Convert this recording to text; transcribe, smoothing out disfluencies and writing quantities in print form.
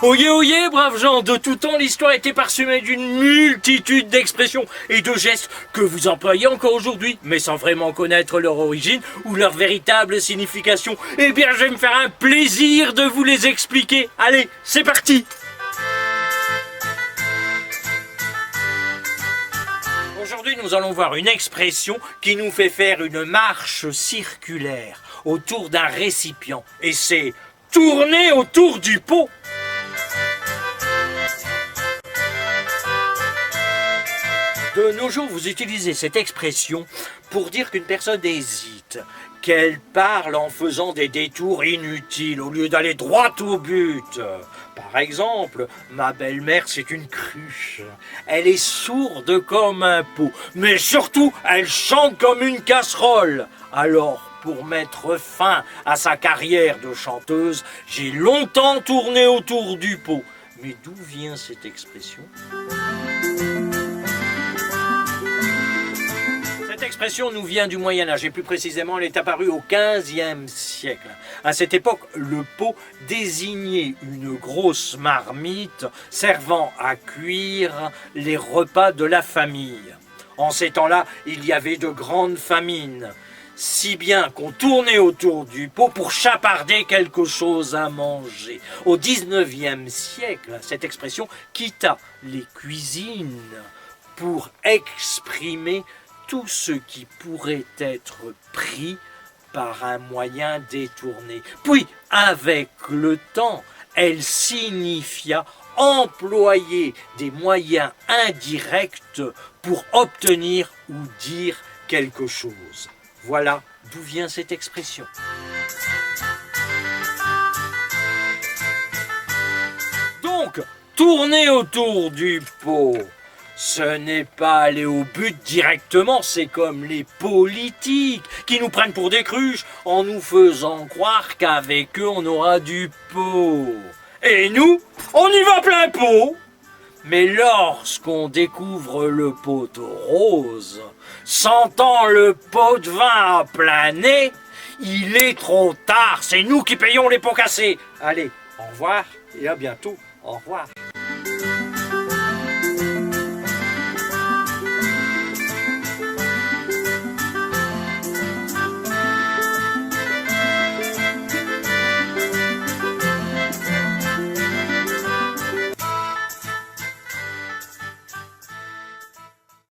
Oyez, oyez, braves gens, de tout temps l'histoire a été parsemée d'une multitude d'expressions et de gestes que vous employez encore aujourd'hui, mais sans vraiment connaître leur origine ou leur véritable signification. Eh bien, je vais me faire un plaisir de vous les expliquer. Allez, c'est parti! Aujourd'hui, nous allons voir une expression qui nous fait faire une marche circulaire autour d'un récipient. Et c'est tourner autour du pot. De nos jours, vous utilisez cette expression pour dire qu'une personne hésite, qu'elle parle en faisant des détours inutiles au lieu d'aller droit au but. Par exemple, ma belle-mère, c'est une cruche. Elle est sourde comme un pot, mais surtout, elle chante comme une casserole. Alors, pour mettre fin à sa carrière de chanteuse, j'ai longtemps tourné autour du pot. Mais d'où vient cette expression ? Cette expression nous vient du Moyen-Âge et plus précisément elle est apparue au XVe siècle. À cette époque, le pot désignait une grosse marmite servant à cuire les repas de la famille. En ces temps-là, il y avait de grandes famines, si bien qu'on tournait autour du pot pour chaparder quelque chose à manger. Au XIXe siècle, cette expression quitta les cuisines pour exprimer tout ce qui pourrait être pris par un moyen détourné. Puis, avec le temps, elle signifia employer des moyens indirects pour obtenir ou dire quelque chose. Voilà d'où vient cette expression. Donc, tourner autour du pot. Ce n'est pas aller au but directement, c'est comme les politiques qui nous prennent pour des cruches en nous faisant croire qu'avec eux on aura du pot. Et nous, on y va plein pot. Mais lorsqu'on découvre le pot rose, sentant le pot de vin à plein nez, il est trop tard, c'est nous qui payons les pots cassés. Allez, au revoir et à bientôt. Au revoir.